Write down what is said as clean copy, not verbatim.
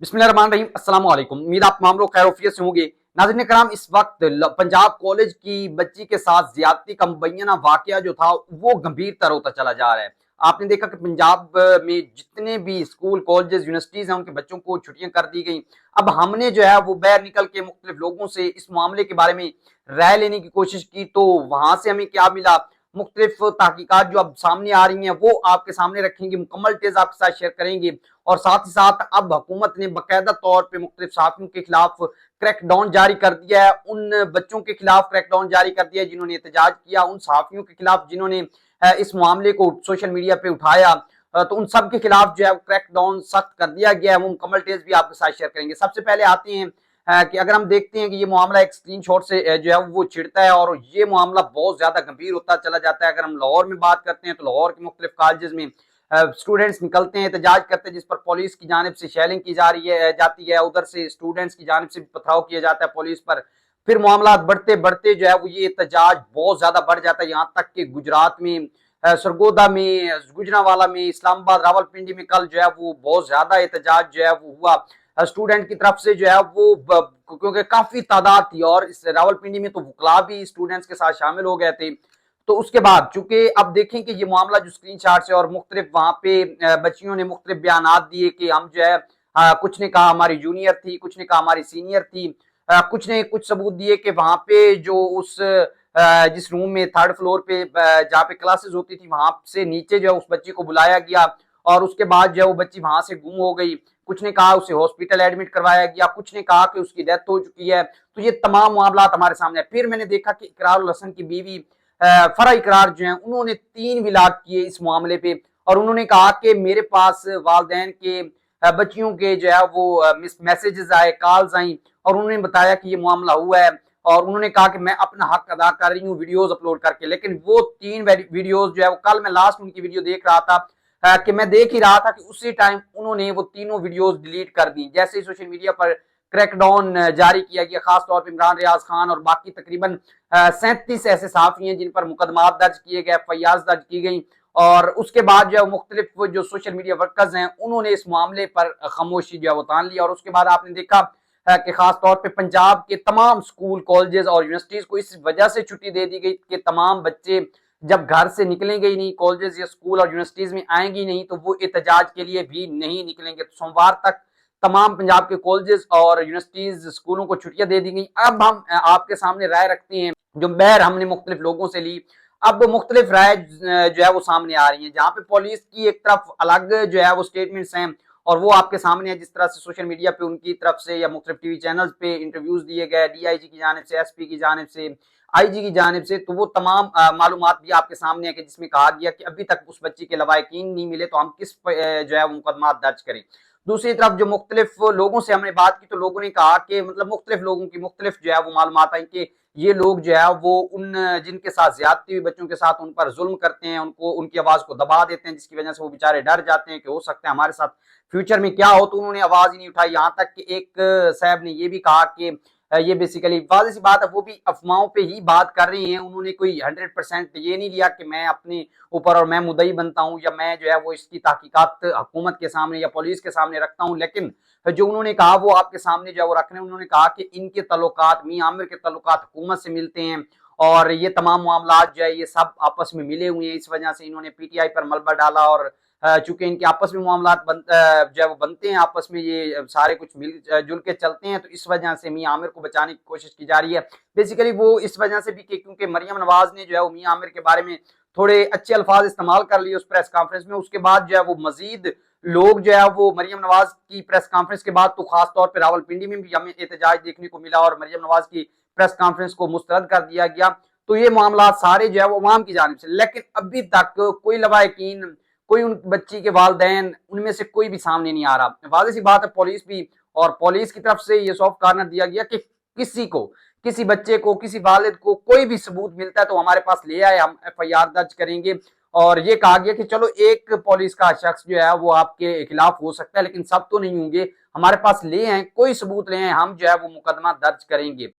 बिस्मिल्लाहिर्रहमानिर्रहीम, अस्सलाम वालेकुम। उम्मीद आप तमाम लोग खैर-ओ-आफियत से होंगे। नाज़रीन कराम, इस वक्त पंजाब कॉलेज की बच्ची के साथ ज्यादती का मुबैना वाकया जो था वो गंभीर तर होता चला जा रहा है। आपने देखा कि पंजाब में जितने भी स्कूल, कॉलेजेस, यूनिवर्सिटीज हैं, उनके बच्चों को छुट्टियां कर दी गई। अब हमने जो है वो बाहर निकल के मुख्तलिफ लोगों से इस मामले के बारे में राय लेने की कोशिश की, तो वहां से हमें क्या मिला? मुख्तलिफ तहकीकात जो अब सामने आ रही हैं वो आपके सामने रखेंगे, मुकम्मल टेज आपके साथ शेयर करेंगे। और साथ ही साथ अब हुकूमत ने बाकायदा तौर पर मुख्तलिफ सहाफ़ियों के खिलाफ क्रैकडाउन जारी कर दिया है। उन बच्चों के खिलाफ क्रैकडाउन जारी कर दिया है जिन्होंने एहतजाज किया, उन सहाफ़ियों के खिलाफ जिन्होंने इस मामले को सोशल मीडिया पे उठाया। तो उन सब के खिलाफ जो है क्रैकडाउन सख्त कर दिया गया है। वो मुकम्मल टेज भी आपके साथ शेयर करेंगे। सबसे पहले आते हैं कि अगर हम देखते हैं कि ये मामला एक स्क्रीनशॉट से जो है वो छिड़ता है और ये मामला बहुत ज्यादा गंभीर होता चला जाता है। अगर हम लाहौर में बात करते हैं तो लाहौर के मुख्तलिफ कॉलेजेस में स्टूडेंट्स निकलते हैं, एहतजाज करते हैं, जिस पर पुलिस की जानिब से शेलिंग की जा रही है जाती है, उधर से स्टूडेंट्स की जानिब से पथराव किया जाता है पुलिस पर। फिर मामला बढ़ते बढ़ते जो है वो ये एहतजाज बहुत ज्यादा बढ़ जाता है, यहाँ तक कि गुजरात में सरगोदा में, गुजरावाला में, इस्लामाबाद, रावलपिंडी में कल जो है वो बहुत ज्यादा एहतजाज जो है वो हुआ स्टूडेंट की तरफ से जो है वो क्योंकि काफी तादाद थी और इस रावलपिंडी में तो वकला भी स्टूडेंट्स के साथ शामिल हो गए थे। तो उसके बाद चूंकि अब देखें कि ये मामला जो स्क्रीनशॉट से और मुख्तलिफ वहां पे बच्चियों ने मुख्तलिफ बयान दिए कि हम जो है कुछ ने कहा हमारी जूनियर थी, कुछ ने कहा हमारी सीनियर थी, कुछ ने कुछ सबूत दिए कि वहां पे जो उस जिस रूम में थर्ड फ्लोर पे जहाँ पे क्लासेस होती थी वहां से नीचे जो है उस बच्ची को बुलाया गया और उसके बाद जो है वो बच्ची वहां से गुम हो गई। कुछ ने कहा उसे हॉस्पिटल एडमिट करवाया गया, कुछ ने कहा कि उसकी डेथ हो चुकी है। तो ये तमाम मामला हमारे सामने है। फिर मैंने देखा कि इकरारुल हसन की बीवी फरा इकरार जो है उन्होंने 3 विलाग किए इस मामले पे और उन्होंने कहा कि मेरे पास वालदैन के बच्चियों के जो है वो मैसेजेस आए, कॉल्स आई और उन्होंने बताया कि ये मामला हुआ है और उन्होंने कहा कि मैं अपना हक अदा कर रही हूँ वीडियोस अपलोड करके। लेकिन वो 3 वीडियोस जो है वो कल मैं लास्ट उनकी वीडियो देख रहा था कि मैं देख ही रहा था कि उसी टाइम उन्होंने वो तीनों वीडियोस डिलीट कर दी जैसे ही सोशल मीडिया पर क्रैकडाउन जारी किया गया। खासतौर पर इमरान रियाज खान और बाकी तकरीबन 37 ऐसे सहाफी हैं जिन पर मुकदमात दर्ज किए गए, फैयाज दर्ज की गई और उसके बाद जो है मुख्तलिफ जो सोशल मीडिया वर्कर्स हैं उन्होंने इस मामले पर खामोशी जो है वो तान ली। और उसके बाद आपने देखा कि खासतौर पर पंजाब के तमाम स्कूल, कॉलेजेस और यूनिवर्सिटीज को इस वजह से छुट्टी दे दी गई कि तमाम बच्चे जब घर से निकलेंगे ही नहीं, कॉलेजेस या स्कूल और यूनिवर्सिटीज में आएंगे नहीं, तो वो एहतजाज के लिए भी नहीं निकलेंगे। तो सोमवार तक तमाम पंजाब के कॉलेजेस और यूनिवर्सिटीज, स्कूलों को छुट्टियां दे दी गई। अब हम आपके सामने राय रखते हैं जो बहर हमने मुख्तलिफ लोगों से ली। अब मुख्तलिफ राय जो है वो सामने आ रही है, जहां पे पुलिस की एक तरफ अलग जो है वो स्टेटमेंट्स हैं और वो आपके सामने है, जिस तरह से सोशल मीडिया पे उनकी तरफ से या मुख्तलिफ टीवी चैनल्स पे इंटरव्यूज दिए गए डीआईजी की जानिब से, एसपी की जानिब से, आईजी की जानिब से। तो वो तमाम मालूमात भी आपके सामने है कि जिसमें कहा गया कि अभी तक उस बच्ची के लवाहिकीन नहीं मिले तो हम किस जो है मुकदमा दर्ज करें। दूसरी तरफ जो मुख्तलिफ लोगों से हमने बात की तो लोगों ने कहा कि मतलब मुख्तलिफ लोगों की मुख्तलिफ जो है वो मालूमात आई कि ये लोग जो है वो उन जिनके साथ ज्यादती हुई बच्चों के साथ उन पर जुल्म करते हैं, उनको उनकी आवाज को दबा देते हैं, जिसकी वजह से वो बेचारे डर जाते हैं कि हो सकता है हमारे साथ फ्यूचर में क्या हो। तो उन्होंने आवाज ही नहीं उठाई। यहाँ तक कि एक साहब ने ये भी कहा कि ये बेसिकली वाज़ेह सी बात है, वो भी अफवाहों पे ही बात कर रहे हैं। उन्होंने कोई 100% ये नहीं लिया कि मैं अपने ऊपर और मैं मुद्दई बनता हूँ या मैं जो है वो इसकी तहकीकात हुकूमत के सामने या पुलिस के सामने रखता हूँ। लेकिन जो उन्होंने कहा वो आपके सामने जो है वो रख रहे हैं। उन्होंने कहा कि इनके तल्लुकात, मियां आमिर के तल्लुकात हुकूमत से मिलते हैं और ये तमाम मामला जो है ये सब आपस में मिले हुए हैं। इस वजह से इन्होंने पीटीआई पर मलबा डाला और चूंकि इनके आपस में मामला जो है वो बनते हैं, आपस में ये सारे कुछ मिलजुल के चलते हैं, तो इस वजह से मियां आमिर को बचाने की कोशिश की जा रही है। बेसिकली वो इस वजह से भी क्योंकि मरियम नवाज ने जो है वो मियां आमिर के बारे में थोड़े अच्छे अल्फाज इस्तेमाल कर लिए उस प्रेस कॉन्फ्रेंस में। उसके बाद जो है वो मजीद लोग जो है वो मरियम नवाज की प्रेस कॉन्फ्रेंस के बाद तो खासतौर पर रावलपिंडी में भी हमें एहतजाज देखने को मिला और मरियम नवाज की प्रेस कॉन्फ्रेंस को मुस्तरद कर दिया गया। तो ये मामला सारे जो है वो अवाम की जानिब से, लेकिन अभी तक कोई लवाहिकीन, कोई उन बच्ची के वालदैन, उनमें से कोई भी सामने नहीं आ रहा। वाज़ेह सी बात है पुलिस भी, और पुलिस की तरफ से ये सॉफ्ट कॉर्नर दिया गया कि किसी को, किसी बच्चे को, किसी वालिद को कोई भी सबूत मिलता है तो हमारे पास ले आए, हम एफआईआर दर्ज करेंगे। और ये कहा गया कि चलो एक पुलिस का शख्स जो है वो आपके खिलाफ हो सकता है लेकिन सब तो नहीं होंगे, हमारे पास ले आए, कोई सबूत ले आए, हम जो है वो मुकदमा दर्ज करेंगे।